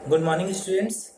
Good morning, students.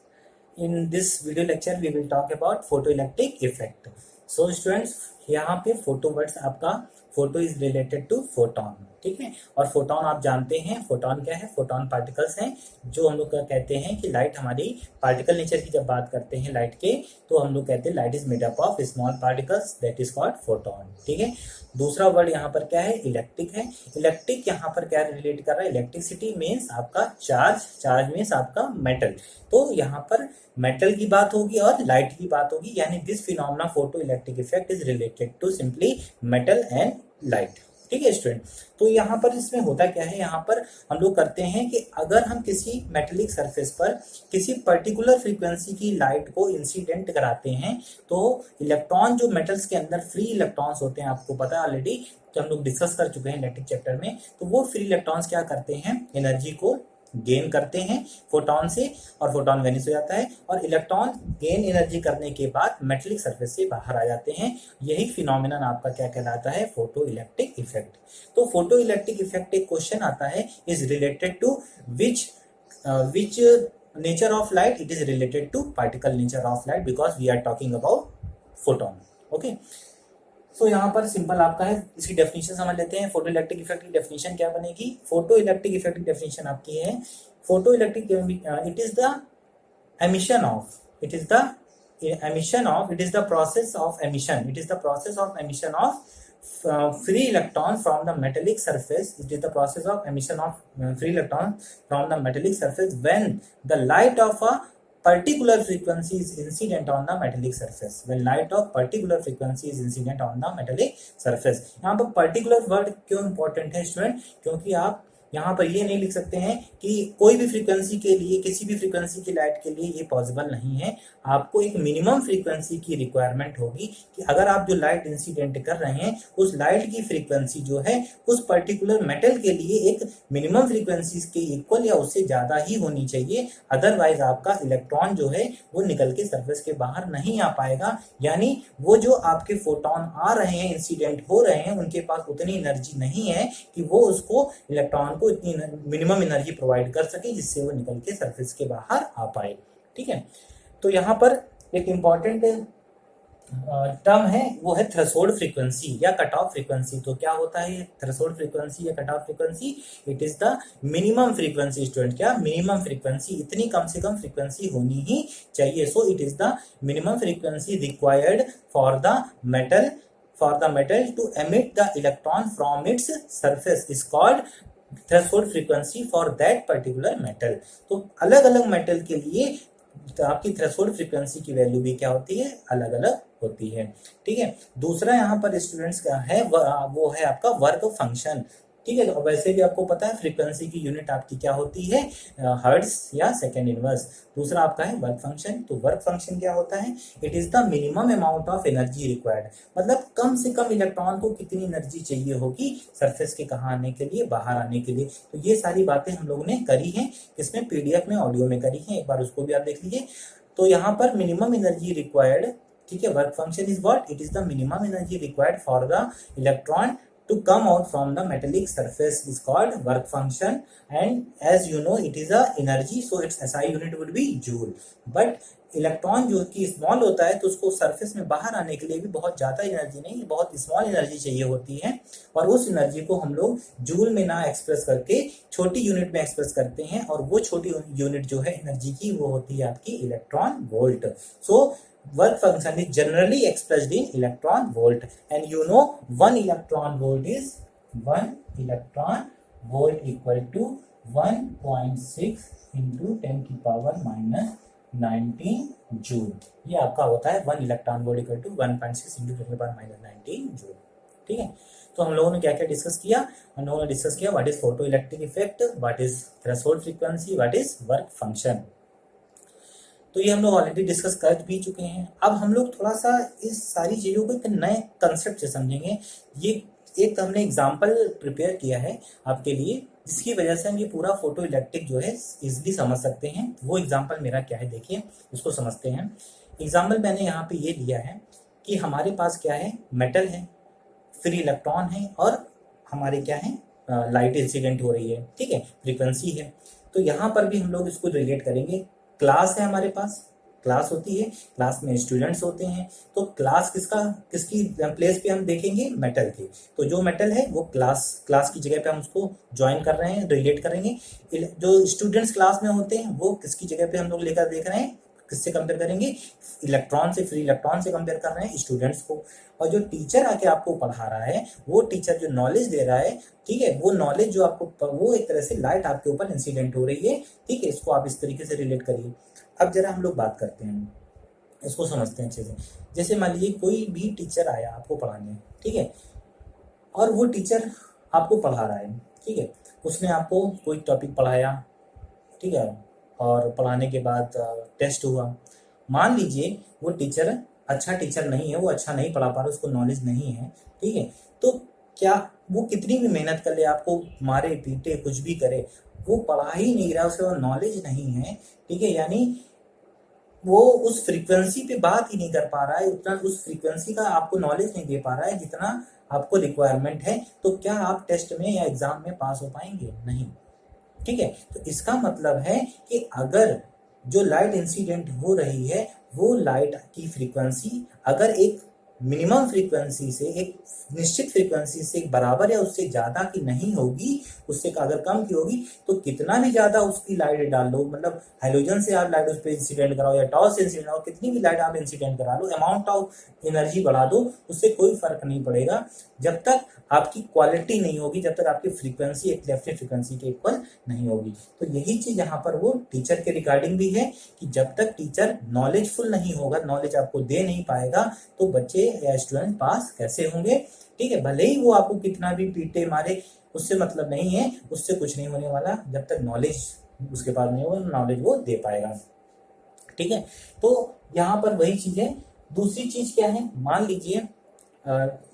In this video lecture, we will talk about photoelectric effect. So, students, यहाँ पे photo words आपका photo is related to photon, ठीक है। और photon आप जानते हैं, फोटोन क्या है? फोटोन पार्टिकल्स हैं जो हम लोग कहते हैं कि लाइट हमारी पार्टिकल नेचर की जब बात करते हैं लाइट के, तो हम लोग कहते हैं light is made up of small particles, that is called photon, ठीक है। दूसरा वर्ड यहाँ पर क्या है? इलेक्ट्रिक है। इलेक्ट्रिक यहाँ पर क्या रिलेट कर रहा है? इलेक्ट्रिसिटी मीन्स आपका चार्ज, चार्ज मीन्स आपका मेटल। तो यहाँ पर मेटल की बात होगी और लाइट की बात होगी, यानी this phenomena photo electric effect is related to simply metal and light, ठीक है स्टूडेंट। तो यहाँ पर इसमें होता क्या है, यहाँ पर हम लोग करते हैं कि अगर हम किसी मेटेलिक सरफेस पर किसी पर्टिकुलर फ्रीक्वेंसी की लाइट को इंसिडेंट कराते हैं, तो इलेक्ट्रॉन जो मेटल्स के अंदर फ्री इलेक्ट्रॉन्स होते हैं, आपको पता है ऑलरेडी, तो हम लोग डिस्कस कर चुके हैं इलेक्ट्रिक चैप्टर में। तो वो फ्री इलेक्ट्रॉन्स क्या करते हैं? एनर्जी को गेन करते हैं फोटोन से, और फोटोन वेनिश हो जाता है, और इलेक्ट्रॉन गेन एनर्जी करने के बाद मेटेलिक सरफेस से बाहर आ जाते हैं। यही फिनोमेनन आपका क्या कहलाता है? Photo electric effect. तो फोटो इलेक्ट्रिक इफेक्ट एक क्वेश्चन आता है, is related to which nature of light? It is related to particle nature of light, because we are talking about photon, okay. तो यहाँ पर सिंपल आपका है, इसकी डेफिनेशन समझ लेते हैं। फोटो इलेक्ट्रिक इफेक्ट की डेफिनेशन क्या बनेगी? फोटो इलेक्ट्रिक इफेक्ट की डेफिनेशन आपकी है, photo electric it is the emission of, it is the emission of, it is the process of emission, it is the process of emission of free electron from the metallic surface. It is the process of emission of free electron from the metallic surface when the light of a particular frequency is incident on the metallic surface. When light of particular frequency is incident on the metallic surface. यहाँ पर particular word क्यों important है student? क्योंकि आप यहाँ पर ये नहीं लिख सकते हैं कि कोई भी फ्रीक्वेंसी के लिए, किसी भी फ्रीक्वेंसी की लाइट के लिए ये पॉसिबल नहीं है। आपको एक मिनिमम फ्रीक्वेंसी की रिक्वायरमेंट होगी कि अगर आप जो लाइट इंसिडेंट कर रहे हैं, उस लाइट की फ्रीक्वेंसी जो है उस पर्टिकुलर मेटल के लिए एक मिनिमम फ्रीक्वेंसी के इक्वल या उससे ज्यादा ही होनी चाहिए। अदरवाइज आपका इलेक्ट्रॉन जो है वो निकल के सरफेस के बाहर नहीं आ पाएगा। यानी वो जो आपके फोटोन आ रहे हैं, इंसिडेंट हो रहे हैं, उनके पास उतनी एनर्जी नहीं है कि वो उसको इलेक्ट्रॉन को इतनी मिनिमम एनर्जी प्रोवाइड कर सके जिससे वो निकल के सरफेस के बाहर आ पाए, ठीक है। तो यहाँ पर एक इंपॉर्टेंट टर्म है, वो है थ्रेशोल्ड फ्रीक्वेंसी या कट ऑफ फ्रीक्वेंसी। तो क्या होता है थ्रेशोल्ड फ्रीक्वेंसी या cut off frequency? It is the minimum frequency student. क्या? मिनिमम फ्रीक्वेंसी, इतनी कम से कम फ्रीक्वेंसी होनी ही चाहिए। So it is the minimum frequency required for the metal to emit the electron from its surface is called threshold frequency for that particular metal. तो अलग अलग metal के लिए आपकी थ्रेशोल्ड फ्रीक्वेंसी की वैल्यू भी क्या होती है? अलग अलग होती है, ठीक है। दूसरा यहाँ पर स्टूडेंट्स क्या है, वो है आपका वर्क फंक्शन, ठीक है। तो वैसे भी आपको पता है फ्रीक्वेंसी की यूनिट आपकी क्या होती है? हर्ट्ज या सेकेंड इनवर्स। दूसरा आपका है वर्क फंक्शन। तो वर्क फंक्शन क्या होता है? It is the minimum amount of energy required, मतलब कम से कम इलेक्ट्रॉन को कितनी एनर्जी चाहिए होगी सरफेस के कहाँ आने के लिए, बाहर आने के लिए। तो ये सारी बातें हम लोगों ने करी हैं, इसमें पीडीएफ में, ऑडियो में करी हैं, एक बार उसको भी आप देख लीजिए। तो यहाँ पर मिनिमम एनर्जी रिक्वायर्ड, ठीक है। Work function is what? It is the minimum energy required for the electron to come out from the metallic surface is called work function, and as you know it is a energy, so its SI unit would be joule. But electron जो कि small होता है, तो उसको surface में बाहर आने के लिए भी बहुत ज़्यादा एनर्जी नहीं, बहुत स्मॉल एनर्जी चाहिए होती है, और उस एनर्जी को हम लोग जूल में ना एक्सप्रेस करके छोटी यूनिट में एक्सप्रेस करते हैं, और वो छोटी यूनिट जो है एनर्जी की, वो होती है आपकी electron volt. So work function is generally expressed in electron volt, and you know 1 electron volt equal to 1.6 into 10 की पावर माइनस 19 जूल। ये आपका होता है 1 electron volt equal to 1.6 into 10 की पावर माइनस 19 जूल, ठीक है। तो हम लोगों ने क्या क्या डिस्कस किया? हम लोगों ने डिस्कस किया what is photo electric effect, what is threshold frequency, what is work function. तो ये हम लोग ऑलरेडी डिस्कस कर भी चुके हैं। अब हम लोग थोड़ा सा इस सारी चीज़ों को एक नए कंसेप्ट से समझेंगे। ये एक हमने एग्जाम्पल प्रिपेयर किया है आपके लिए, जिसकी वजह से हम ये पूरा फोटो इलेक्ट्रिक जो है इजिली समझ सकते हैं। वो एग्जाम्पल मेरा क्या है, देखिए उसको समझते हैं। एग्जाम्पल मैंने यहाँ पे ये लिया है कि हमारे पास क्या है, मेटल है, फ्री इलेक्ट्रॉन है, और हमारे क्या है, लाइट इंसिडेंट हो रही है, ठीक है, फ्रीक्वेंसी है। तो यहाँ पर भी हम लोग इसको रिलेट करेंगे। क्लास है हमारे पास, क्लास होती है, क्लास में स्टूडेंट्स होते हैं, तो क्लास किसकी प्लेस पे हम देखेंगे, मेटल की। तो जो मेटल है वो क्लास की जगह पे हम उसको ज्वाइन कर रहे हैं, रिलेट करेंगे। जो स्टूडेंट्स क्लास में होते हैं वो किसकी जगह पे हम लोग लेकर देख रहे हैं, किससे कंपेयर करेंगे, इलेक्ट्रॉन से, फ्री इलेक्ट्रॉन से कंपेयर कर रहे हैं स्टूडेंट्स को। और जो टीचर आके आपको पढ़ा रहा है, वो टीचर जो नॉलेज दे रहा है, ठीक है, वो नॉलेज जो आपको, वो एक तरह से लाइट आपके ऊपर इंसिडेंट हो रही है, ठीक है। इसको आप इस तरीके से रिलेट करिए। अब जरा हम लोग बात करते हैं, इसको समझते हैं अच्छे से। जैसे मान लीजिए कोई भी टीचर आया आपको पढ़ाने, ठीक है, और वो टीचर आपको पढ़ा रहा है, ठीक है, उसने आपको कोई टॉपिक पढ़ाया, ठीक है, और पढ़ाने के बाद टेस्ट हुआ। मान लीजिए वो टीचर अच्छा टीचर नहीं है, वो अच्छा नहीं पढ़ा पा रहा, उसको नॉलेज नहीं है, ठीक है, तो क्या वो कितनी भी मेहनत कर ले, आपको मारे पीटे कुछ भी करे, वो पढ़ा ही नहीं रहा, उसके पास नॉलेज नहीं है, ठीक है, यानी वो उस फ्रीक्वेंसी पे बात ही नहीं कर पा रहा है, उतना उस फ्रीक्वेंसी का आपको नॉलेज नहीं दे पा रहा है जितना आपको रिक्वायरमेंट है, तो क्या आप टेस्ट में या एग्जाम में पास हो पाएंगे? नहीं, ठीक है। तो इसका मतलब है कि अगर जो लाइट इंसिडेंट हो रही है, वो लाइट की फ्रीक्वेंसी अगर एक मिनिमम फ्रीक्वेंसी से, एक निश्चित फ्रीक्वेंसी से बराबर या उससे ज्यादा की नहीं होगी, उससे अगर कम की होगी, तो कितना भी ज्यादा उसकी लाइट डाल लो, मतलब हाइड्रोजन से आप लाइट उस पर इंसिडेंट कराओ या टॉर्च से इंसिडेंट कराओ, कितनी भी लाइट आप इंसिडेंट करा लो, अमाउंट ऑफ एनर्जी बढ़ा दो, उससे कोई फर्क नहीं पड़ेगा जब तक आपकी क्वालिटी नहीं होगी, जब तक आपकी फ्रीक्वेंसी एक डेफिनेट फ्रीक्वेंसी के इक्वल नहीं होगी। तो यही चीज यहाँ पर वो टीचर के रिगार्डिंग भी है कि जब तक टीचर नॉलेजफुल नहीं होगा, नॉलेज आपको दे नहीं पाएगा, तो बच्चे या स्टूडेंट पास कैसे होंगे, ठीक है। भले ही वो आपको कितना भी पीटे मारे, उससे मतलब नहीं है, उससे कुछ नहीं होने वाला जब तक नॉलेज उसके पास नहीं होगा, नॉलेज वो दे पाएगा, ठीक है। तो यहाँ पर वही चीज है। दूसरी चीज क्या है, मान लीजिए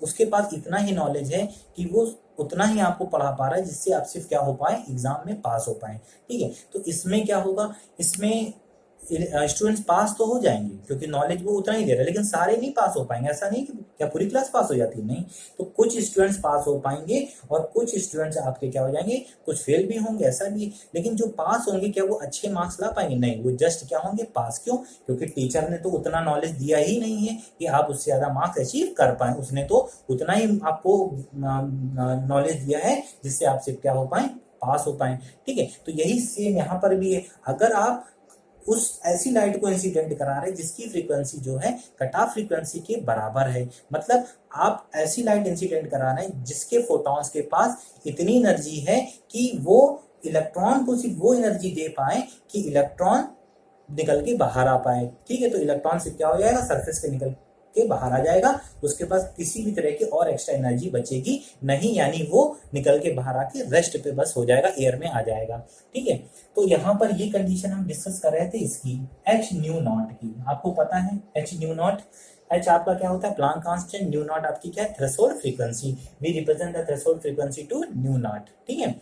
उसके पास इतना ही नॉलेज है कि वो उतना ही आपको पढ़ा पा रहा है जिससे आप सिर्फ क्या हो पाए, एग्जाम में पास हो पाए, ठीक है। तो इसमें क्या होगा, इसमें स्टूडेंट्स पास तो हो जाएंगे क्योंकि नॉलेज वो उतना ही दे रहा है, लेकिन सारे नहीं पास हो पाएंगे। ऐसा नहीं कि क्या पूरी क्लास पास हो जाती है, नहीं। तो कुछ स्टूडेंट्स पास हो पाएंगे और कुछ स्टूडेंट्स आपके क्या हो जाएंगे, कुछ फेल भी होंगे, ऐसा भी। लेकिन जो पास होंगे, क्या वो अच्छे मार्क्स ला पाएंगे? नहीं, वो जस्ट क्या होंगे, पास। क्यों? क्योंकि टीचर ने तो उतना नॉलेज दिया ही नहीं है कि आप उससे ज्यादा मार्क्स अचीव कर पाए। उसने तो उतना ही आपको नॉलेज दिया है जिससे आप सिर्फ क्या हो पाए, पास हो पाए, ठीक है। तो यही सेम यहाँ पर भी है। अगर आप उस ऐसी लाइट को इंसिडेंट करा रहे जिसकी फ्रीक्वेंसी जो है कट ऑफ फ्रीक्वेंसी के बराबर है, मतलब आप ऐसी लाइट इंसिडेंट करा रहे हैं जिसके फोटॉन्स के पास इतनी एनर्जी है कि वो इलेक्ट्रॉन को सिर्फ वो एनर्जी दे पाए कि इलेक्ट्रॉन निकल के बाहर आ पाए, ठीक है। तो इलेक्ट्रॉन से क्या हो जाएगा, सरफेस से निकल के बाहर आ जाएगा, उसके पास किसी भी तरह की और एक्स्ट्रा एनर्जी बचेगी नहीं, यानी वो निकल के बाहर आके रेस्ट पे बस हो जाएगा, एयर में आ जाएगा, ठीक है। तो यहाँ पर ये कंडीशन हम डिस्कस कर रहे थे इसकी, एच न्यू नॉट की। आपको पता है एच न्यू नॉट, एच आपका क्या होता है, प्लांक कांस्टेंट, न्यू नॉट आपकी क्या है, threshold frequency. We represent the threshold frequency to nu naught, ठीक है।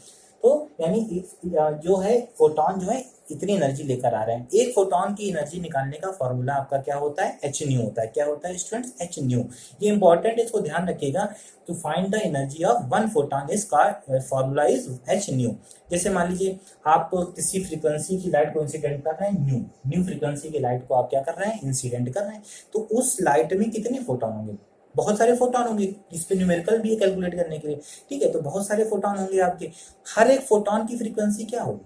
तो यानी जो है फोटोन जो है इतनी एनर्जी लेकर आ रहे हैं। एक फोटोन की एनर्जी निकालने का फॉर्मूला आपका क्या होता है, एच न्यू होता है। क्या होता है स्टूडेंट्स, एच न्यू। ये इंपॉर्टेंट है, इसको ध्यान रखिएगा। To find the energy of one photon is formula is h nu. जैसे मान लीजिए आप किसी फ्रीक्वेंसी की लाइट को इंसिडेंट कर रहे हैं, न्यू फ्रीक्वेंसी की लाइट को आप क्या कर रहे हैं, इंसिडेंट कर रहे हैं। तो उस लाइट में कितने फोटोन होंगे, बहुत सारे फोटोन होंगे, इस पे न्यूमेरिकल भी है कैलकुलेट करने के लिए, ठीक है। तो बहुत सारे फोटोन होंगे आपके, हर एक फोटोन की फ्रीक्वेंसी क्या होगी,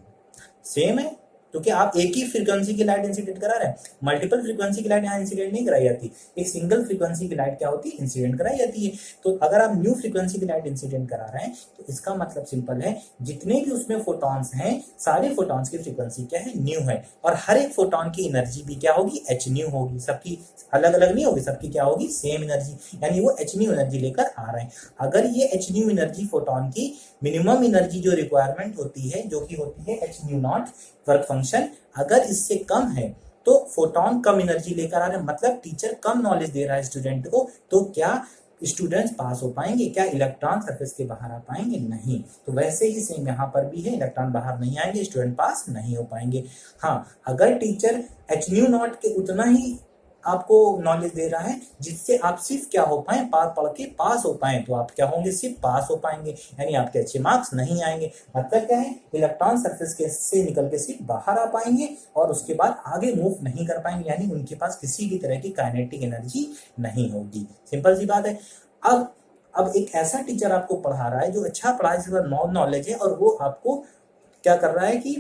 सेम है, क्योंकि आप एक ही फ्रीक्वेंसी की लाइट इंसिडेंट करा रहे हैं। मल्टीपल फ्रीक्वेंसी की लाइट यहाँ इंसिडेंट नहीं कराई जाती, एक सिंगल फ्रीक्वेंसी की लाइट क्या होती है, इंसिडेंट कराई जाती है। तो अगर आप न्यू फ्रीक्वेंसी की लाइट इंसिडेंट करा रहे हैं तो इसका मतलब सिंपल है, जितने भी उसमें फोटॉन्स हैं सारे फोटॉन्स की फ्रीक्वेंसी क्या है, न्यू है। और हर एक फोटॉन की एनर्जी भी क्या होगी, एच न्यू होगी। सबकी अलग अलग नहीं होगी, सबकी क्या होगी, सेम एनर्जी, यानी वो एच न्यू एनर्जी लेकर आ रहे हैं। अगर ये एच न्यू एनर्जी फोटॉन की मिनिमम एनर्जी जो रिक्वायरमेंट होती है, जो कि होती है H new not work function, अगर इससे कम है तो फोटोन कम एनर्जी लेकर आ रहे हैं, मतलब टीचर कम नॉलेज दे रहा है स्टूडेंट को, तो क्या स्टूडेंट्स पास हो पाएंगे, क्या इलेक्ट्रॉन सरफेस के बाहर आ पाएंगे, नहीं। तो वैसे ही सेम यहाँ पर भी है, इलेक्ट्रॉन बाहर नहीं आएंगे, स्टूडेंट पास नहीं हो पाएंगे। हाँ, अगर टीचर एच न्यू नॉट के उतना ही आपको नॉलेज दे रहा है जिससे आप सिर्फ क्या हो पाए, पढ़ के पास हो पाए, तो आप क्या होंगे, सिर्फ पास हो पाएंगे, यानी आपके अच्छे मार्क्स नहीं आएंगे। मतलब क्या है, इलेक्ट्रॉन सरफेस के से निकल के सिर्फ बाहर आ पाएंगे और उसके बाद आगे मूव नहीं कर पाएंगे, यानी उनके पास किसी भी तरह की काइनेटिक एनर्जी नहीं होगी। सिंपल सी बात है। अब एक ऐसा टीचर आपको पढ़ा रहा है जो अच्छा पढ़ा है, जिसका नॉलेज है, और वो आपको क्या कर रहा है कि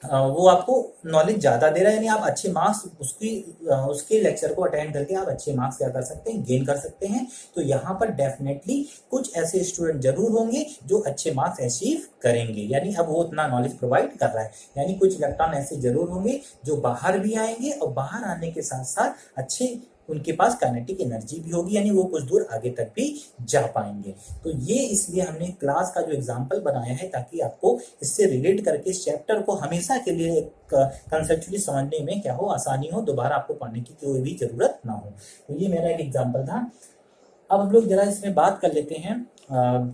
वो आपको नॉलेज ज्यादा दे रहा है, यानी आप अच्छे मार्क्स उसके लेक्चर को अटेंड करके आप अच्छे मार्क्स क्या कर सकते हैं, गेन कर सकते हैं। तो यहाँ पर डेफिनेटली कुछ ऐसे स्टूडेंट जरूर होंगे जो अच्छे मार्क्स अचीव करेंगे, यानी अब वो उतना नॉलेज प्रोवाइड कर रहा है, यानी कुछ इलेक्ट्रॉन ऐसे जरूर होंगे जो बाहर भी आएंगे और बाहर आने के साथ साथ अच्छे उनके पास काइनेटिक एनर्जी भी होगी, यानी वो कुछ दूर आगे तक भी जा पाएंगे। तो ये इसलिए हमने क्लास का जो एग्जाम्पल बनाया है ताकि आपको इससे रिलेट करके इस चैप्टर को हमेशा के लिए कंसेप्चुअली समझने में क्या हो, आसानी हो, दोबारा आपको पढ़ने की कोई भी जरूरत ना हो। तो ये मेरा एक एग्जाम्पल था। अब हम लोग जरा इसमें बात कर लेते हैं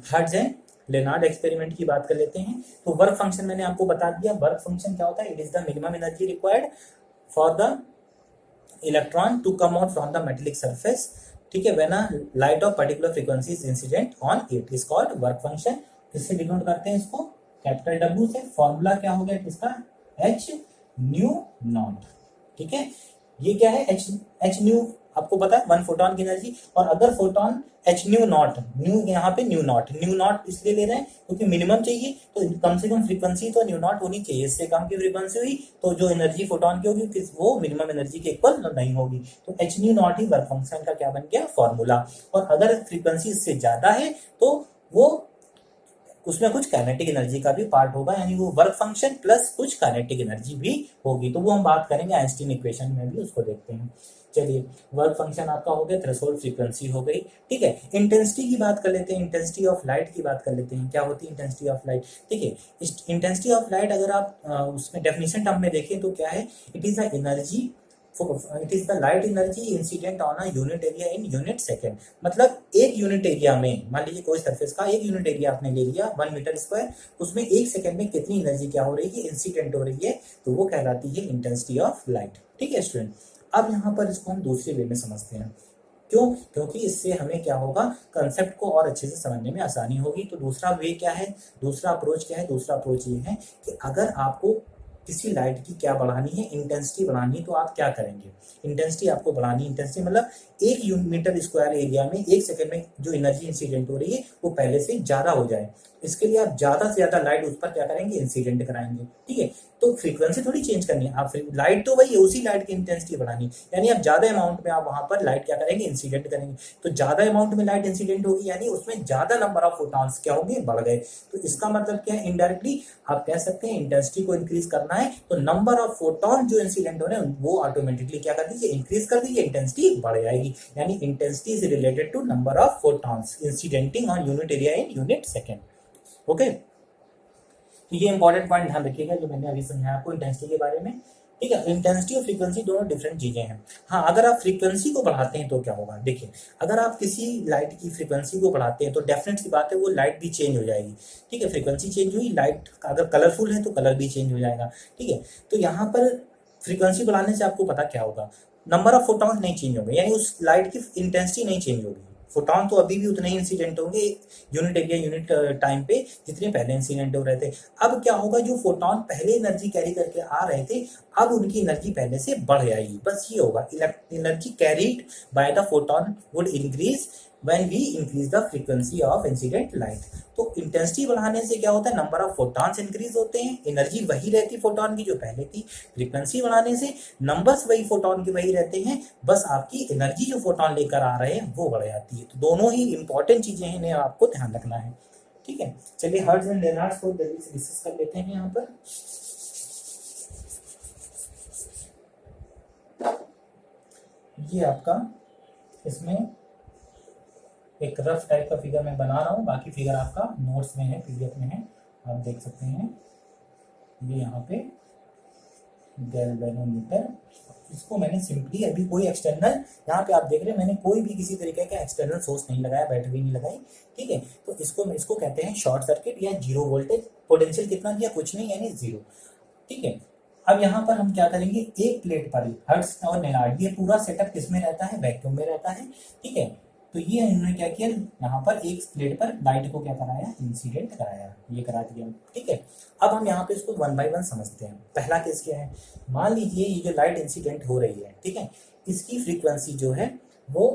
हर्ट्ज एंड लेनार्ड एक्सपेरिमेंट की बात कर लेते हैं। तो वर्क फंक्शन मैंने आपको बता दिया। वर्क फंक्शन क्या होता है, it is the minimum energy required for the electron to come out from the metallic surface, ठीक है, when a light of particular frequency is incident on it is called work function। किससे denote करते हैं इसको, capital W से। Formula क्या हो गया इसका, एच न्यू नॉट, ठीक है। ये क्या है, एच न्यू आपको पता है 1 फोटोन की एनर्जी, और अगर photon H new not, new यहाँ पे न्यू नॉट इसलिए ले रहे हैं क्योंकि मिनिमम चाहिए, तो कम से कम फ्रीक्वेंसी तो न्यू नॉट होनी चाहिए। इससे कम की फ्रीक्वेंसी हुई तो जो एनर्जी फोटोन की होगी वो मिनिमम एनर्जी के इक्वल नहीं होगी। तो H new not he work function का क्या बन गया, फॉर्मूला। और अगर फ्रीक्वेंसी इससे ज्यादा है तो वो उसमें कुछ काइनेटिक एनर्जी का भी पार्ट होगा, यानी वो वर्क फंक्शन प्लस कुछ काइनेटिक एनर्जी भी होगी। तो वो हम बात करेंगे आइंस्टीन इक्वेशन में भी, उसको देखते हैं। चलिए, वर्क फंक्शन आपका हो गया, थ्रेशोल्ड फ्रीक्वेंसी हो गई, ठीक है। इंटेंसिटी की बात कर लेते हैं, इंटेंसिटी ऑफ लाइट की बात कर लेते हैं। क्या होती है इंटेंसिटी ऑफ लाइट, ठीक है। इंटेंसिटी ऑफ लाइट अगर आप उसमें डेफिनेशन टर्म में देखें तो क्या है, it is the energy, it is the light energy incident on a unit area in unit second. मतलब एक यूनिट एरिया में, मान लीजिए कोई सरफेस का एक यूनिट एरिया आपने ले लिया 1 मीटर स्क्वायर, उसमें एक सेकंड में कितनी एनर्जी क्या हो रही है, इंसिडेंट हो रही है, तो वो कहलाती है इंटेंसिटी ऑफ लाइट, ठीक है स्टूडेंट। अब यहाँ पर इसको हम दूसरे वे में समझते हैं। क्यों, क्योंकि इससे हमें क्या होगा, कंसेप्ट को और अच्छे से समझने में आसानी होगी। तो दूसरा वे क्या है, दूसरा अप्रोच क्या है, दूसरा अप्रोच ये है कि अगर आपको किसी लाइट की क्या बढ़ानी है, इंटेंसिटी बढ़ानी, तो आप क्या करेंगे, इंटेंसिटी आपको बढ़ानी, इंटेंसिटी मतलब एक मीटर स्क्वायर एरिया में एक सेकंड में जो एनर्जी इंसिडेंट हो रही है वो पहले से ज्यादा हो जाए। इसके लिए आप ज्यादा से ज्यादा लाइट उस पर क्या करेंगे, इंसिडेंट कराएंगे, ठीक है। तो फ्रीक्वेंसी थोड़ी चेंज करनी है, आप लाइट तो वही है, उसी लाइट की इंटेंसिटी बढ़ानी, यानी आप ज्यादा अमाउंट में आप वहां पर लाइट क्या करेंगे, इंसिडेंट करेंगे। तो ज्यादा अमाउंट में लाइट इंसिडेंट होगी, यानी उसमें ज्यादा नंबर ऑफ फोटॉन्स क्या होंगे, बढ़ गए। तो इसका मतलब क्या है, इनडायरेक्टली आप कह सकते हैं इंटेंसिटी को इंक्रीज करना है तो नंबर ऑफ फोटॉन जो इंसिडेंट हो रहे हैं वो ऑटोमेटिकली क्या कर दीजिए, इंक्रीज कर दीजिए, इंटेंसिटी बढ़ जाएगी। यानी intensity is related to number of photons incidenting on unit area in unit second. Okay, तो ये इंपॉर्टेंट पॉइंट ध्यान रखिएगा जो मैंने अभी समझाया आपको इंटेंसिटी के बारे में, ठीक है। इंटेंसिटी और फ्रीक्वेंसी दोनों डिफरेंट चीजें हैं। हाँ, अगर आप फ्रीक्वेंसी को बढ़ाते हैं तो क्या होगा, देखिए, अगर आप किसी लाइट की फ्रीक्वेंसी को बढ़ाते हैं तो डेफिनेट सी बात है वो लाइट भी चेंज हो जाएगी, ठीक है। फ्रीक्वेंसी चेंज हुई, लाइट अगर कलरफुल है तो कलर भी चेंज हो जाएगा, ठीक है। तो यहाँ पर फ्रीक्वेंसी बढ़ाने से आपको पता क्या होगा, नंबर ऑफ फोटॉन नहीं चेंज होंगे, यानी उस लाइट की इंटेंसिटी नहीं चेंज होगी। फोटॉन तो अभी भी उतने ही इंसिडेंट होंगे यूनिट एरिया यूनिट टाइम पे जितने पहले इंसिडेंट हो रहे थे। अब क्या होगा, जो फोटॉन पहले एनर्जी कैरी करके आ रहे थे अब उनकी एनर्जी पहले से बढ़ जाएगी, बस ये होगा। Energy carried by the photon would increase when we increase the frequency of incident light। तो इंटेंसिटी बढ़ाने से क्या होता है, नंबर ऑफ फोटॉन्स इंक्रीज होते हैं, एनर्जी वही रहती फोटॉन की जो पहले थी। फ्रीक्वेंसी बढ़ाने से नंबर्स वही फोटॉन के वही रहते हैं, बस आपकी एनर्जी जो फोटॉन लेकर आ रहे हैं वो बढ़ जाती है। तो दोनों ही इंपॉर्टेंट चीजें हैं, इन्हें आपको ध्यान रखना है, ठीक है। चलिए हर्ट्ज एंड लेनार्ड्स को जल्दी से डिस्कस कर लेते हैं। यहाँ पर ये आपका इसमें एक रफ टाइप का फिगर मैं बना रहा हूँ, बाकी फिगर आपका नोट्स में है, पीडीएफ में है, आप देख सकते हैं। ये यहाँ पे गैल्वेनोमीटर, इसको मैंने सिंपली अभी कोई एक्सटर्नल, यहाँ पे आप देख रहे हैं मैंने कोई भी किसी तरीके का एक्सटर्नल सोर्स नहीं लगाया, बैटरी नहीं लगाई, ठीक है। तो इसको कहते हैं शॉर्ट सर्किट या जीरो वोल्टेज। पोटेंशियल कितना दिया, कुछ नहीं, यानी जीरो, ठीक है। अब यहाँ पर हम क्या करेंगे, एक प्लेट पर हर्ट्ज और नेलार्ड, ये पूरा सेटअप किसमें रहता है, वैक्यूम में रहता है, ठीक है। तो ये इन्होंने क्या किया, यहाँ पर एक प्लेट पर लाइट को क्या कराया, इंसिडेंट कराया, ये करा दिया, ठीक है। अब हम यहाँ पे इसको वन बाय वन समझते हैं। पहला केस क्या है, मान लीजिए ये जो लाइट इंसिडेंट हो रही है, ठीक है, इसकी फ्रीक्वेंसी जो है वो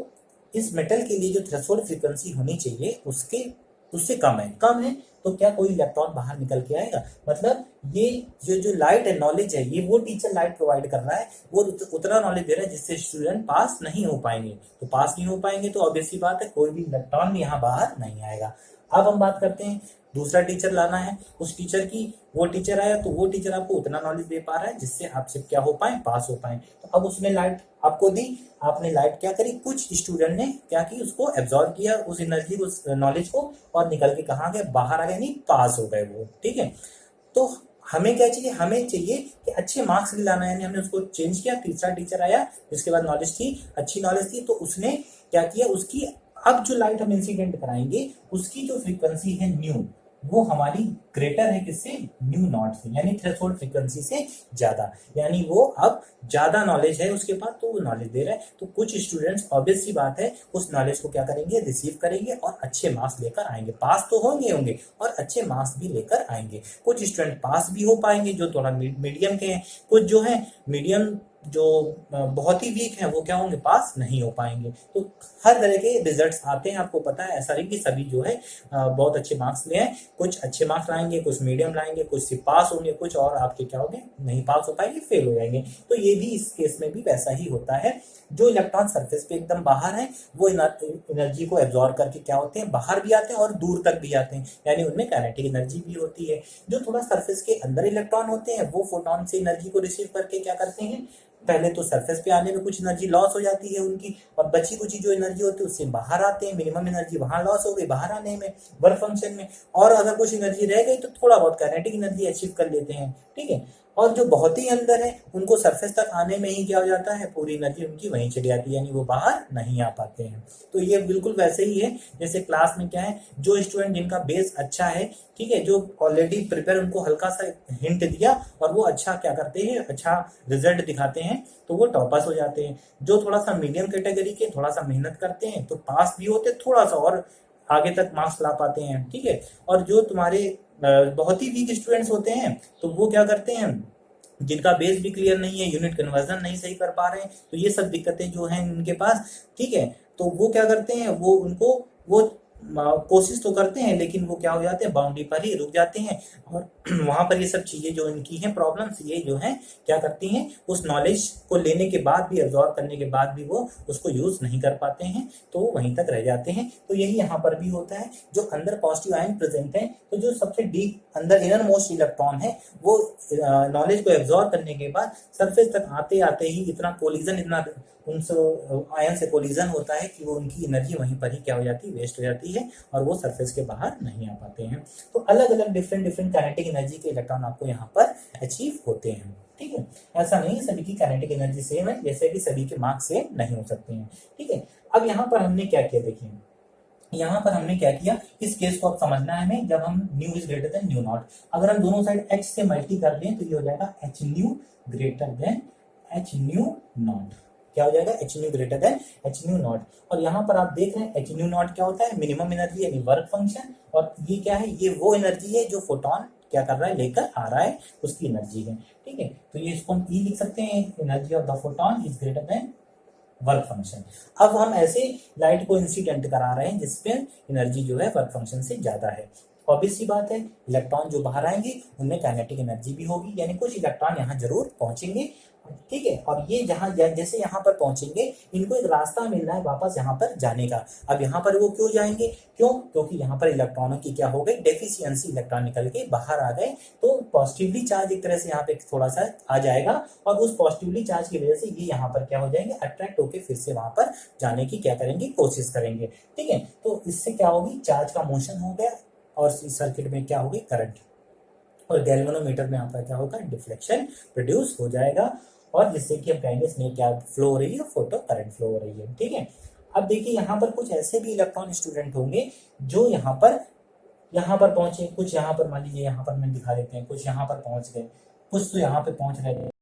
इस मेटल के लिए जो थ्रेशोल्ड फ्रीक्वेंसी होनी चाहिए उसके उससे कम है, तो क्या कोई इलेक्ट्रॉन बाहर निकल के आएगा। मतलब ये जो लाइट है, नॉलेज है, ये वो टीचर लाइट प्रोवाइड कर रहा है, वो उतना नॉलेज दे रहा है जिससे स्टूडेंट पास नहीं हो पाएंगे। तो पास नहीं हो पाएंगे तो ऑब्वियस सी बात है कोई भी इलेक्ट्रॉन भी यहाँ बाहर नहीं आएगा। अब हम बात करते हैं, दूसरा टीचर लाना है, उस टीचर की, वो टीचर आया तो वो टीचर आपको उतना नॉलेज दे पा रहा है जिससे आपसे क्या हो पाए, पास हो पाए। तो अब उसने लाइट आपको दी, आपने लाइट क्या करी, कुछ स्टूडेंट ने क्या की, उसको एब्जॉर्ब किया, उस एनर्जी को, उस नॉलेज को, और निकल के कहाँ गए, बाहर आ गए, नहीं पास हो गए वो, ठीक है। तो हमें क्या चाहिए, हमें चाहिए कि अच्छे मार्क्स भी लाना है, यानी हमने उसको चेंज किया, तीसरा टीचर आया जिसके बाद नॉलेज थी, अच्छी नॉलेज थी, तो उसने क्या किया, उसकी अब जो लाइट हम इंसिडेंट कराएंगे उसकी जो फ्रीक्वेंसी है न्यू, वो हमारी ग्रेटर है किससे, न्यू नॉट से, यानी थ्रेशोल्ड फ्रीक्वेंसी से ज्यादा, यानी वो अब ज्यादा नॉलेज है उसके पास, तो वो नॉलेज दे रहा है। तो कुछ स्टूडेंट्स ऑब्वियस सी बात है उस नॉलेज को क्या करेंगे, रिसीव करेंगे और अच्छे मार्क्स लेकर आएंगे, पास तो होंगे और अच्छे मार्क्स भी लेकर आएंगे। कुछ स्टूडेंट पास भी हो पाएंगे जो थोड़ा मीडियम के हैं, कुछ जो है मीडियम जो बहुत ही वीक है वो क्या होंगे, पास नहीं हो पाएंगे। तो हर तरह के रिजल्ट्स आते हैं, आपको पता है, ऐसा नहीं कि सभी जो है बहुत अच्छे मार्क्स ले आए, कुछ अच्छे मार्क्स लाएंगे, कुछ मीडियम लाएंगे, कुछ सिर्फ पास होंगे, कुछ और आपके क्या होंगे, नहीं पास हो पाएंगे, फेल हो जाएंगे। तो ये भी इस केस में भी वैसा ही होता है। जो इलेक्ट्रॉन सरफेस पे एकदम बाहर है वो एनर्जी को एब्जॉर्ब करके क्या होते हैं, बाहर भी आते हैं और दूर तक भी आते हैं, यानी उनमें काइनेटिक एनर्जी भी होती है। जो थोड़ा सरफेस के अंदर इलेक्ट्रॉन होते हैं वो फोटोन से एनर्जी को रिसीव करके क्या करते हैं, पहले तो सरफेस पे आने में कुछ एनर्जी लॉस हो जाती है उनकी, और बची कुची जो एनर्जी होती है उससे बाहर आते हैं, मिनिमम एनर्जी वहां लॉस हो गई बाहर आने में, वर्क फंक्शन में, और अगर कुछ एनर्जी रह गई तो थोड़ा बहुत काइनेटिक एनर्जी अचीव कर लेते हैं, ठीक है। और जो बहुत ही अंदर है उनको सरफेस तक आने में ही क्या हो जाता है, पूरी एनर्जी उनकी वहीं चली जाती है, यानी वो बाहर नहीं आ पाते हैं। तो ये बिल्कुल वैसे ही है जैसे क्लास में क्या है, जो स्टूडेंट जिनका बेस अच्छा है, ठीक है, जो ऑलरेडी प्रिपेयर, उनको हल्का सा हिंट दिया और वो अच्छा क्या करते हैं, अच्छा रिजल्ट दिखाते हैं, तो वो टॉपर्स हो जाते हैं। जो थोड़ा सा मीडियम कैटेगरी के थोड़ा सा मेहनत करते हैं तो पास भी होते, थोड़ा सा और आगे तक मार्क्स ला पाते हैं, ठीक है। और जो तुम्हारे बहुत ही वीक स्टूडेंट्स होते हैं तो वो क्या करते हैं, जिनका बेस भी क्लियर नहीं है, यूनिट कन्वर्जन नहीं सही कर पा रहे हैं, तो ये सब दिक्कतें जो हैं उनके पास, ठीक है। तो वो क्या करते हैं, वो उनको वो कोशिश तो करते हैं लेकिन वो क्या हो जाते हैं, बाउंड्री पर ही रुक जाते हैं, और वहां पर ये सब चीजें जो इनकी हैं, प्रॉब्लम्स, ये जो है क्या करती हैं, उस नॉलेज को लेने के बाद भी, एब्जॉर्ब करने के बाद भी वो उसको यूज नहीं कर पाते हैं, तो वहीं तक रह जाते हैं। तो यही यहाँ पर भी होता है, जो अंदर पॉजिटिव आयन प्रेजेंट है, तो जो सबसे डीप अंदर इनर मोस्ट इलेक्ट्रॉन है वो नॉलेज को एब्जॉर्ब करने के बाद सरफेस तक आते आते ही इतना कोलिजन, इतना उनसे आयन से कोलिजन होता है कि वो उनकी एनर्जी वहीं पर ही क्या हो जाती है, वेस्ट हो जाती है, और वो सरफेस के बाहर नहीं आ पाते हैं। तो अलग अलग डिफरेंट काइनेटिक एनर्जी के इलेक्ट्रॉन आपको यहाँ पर अचीव होते हैं, ठीक है। ऐसा नहीं है सभी की काइनेटिक एनर्जी सेम है, जैसे कि सभी के मार्क्स सेम नहीं हो सकते हैं, ठीक है। अब यहाँ पर हमने क्या किया, देखिए यहाँ पर हमने क्या किया, इस केस को अब समझना है हमें, जब हम new is greater than new not, अगर हम दोनों साइड एच से मल्टी कर दें तो ये हो जाएगा H new greater than H new not, क्या हो जाएगा, H new greater than H new not. और यहाँ पर आप देख रहे हैं एच न्यू नॉट क्या होता है, मिनिमम एनर्जी यानी वर्क फंक्शन, और ये क्या है, ये वो एनर्जी है जो फोटोन क्या कर रहा है, लेकर आ रहा है, उसकी एनर्जी है, ठीक है। तो ये इसको हम ई लिख सकते हैं, energy of the photon is greater than work function. अब हम ऐसे लाइट को इंसिडेंट करा रहे हैं जिसपे एनर्जी जो है वर्क फंक्शन से ज्यादा है। ऑब्वियस सी बात है, इलेक्ट्रॉन जो बाहर आएंगे उनमें काइनेटिक एनर्जी भी होगी, यानी कुछ इलेक्ट्रॉन यहाँ जरूर पहुंचेंगे, ठीक है। और ये जहां जैसे यहाँ पर पहुंचेंगे, इनको एक रास्ता मिल रहा है वापस यहाँ पर जाने का। अब यहाँ पर वो क्यों जाएंगे, क्योंकि यहाँ पर इलेक्ट्रॉनों की क्या हो गई, डेफिशिएंसी, इलेक्ट्रॉन निकल के बाहर आ गए, तो पॉजिटिवली चार्ज एक तरह से यहाँ पे थोड़ा सा आ जाएगा, और उस पॉजिटिवली चार्ज की वजह से ये यहाँ पर क्या हो जाएंगे, अट्रैक्ट होकर फिर से वहां पर जाने की क्या करेंगे, कोशिश करेंगे, ठीक है। तो इससे क्या होगी, चार्ज का मोशन हो गया, और इस सर्किट में क्या होगी, करंट, और गैल्वेनोमीटर में यहाँ पर क्या होगा, डिफ्लेक्शन प्रोड्यूस हो जाएगा, और जिससे कि हम कहेंगे इसमें क्या फ्लो हो रही है, फोटो करंट फ्लो हो रही है, ठीक है। अब देखिए यहाँ पर कुछ ऐसे भी इलेक्ट्रॉन स्टूडेंट होंगे जो यहाँ पर पहुंचे, कुछ यहाँ पर मान लीजिए यहाँ पर मैं दिखा देते हैं, कुछ यहाँ पर पहुंच गए, कुछ तो यहाँ पे पहुंच रहे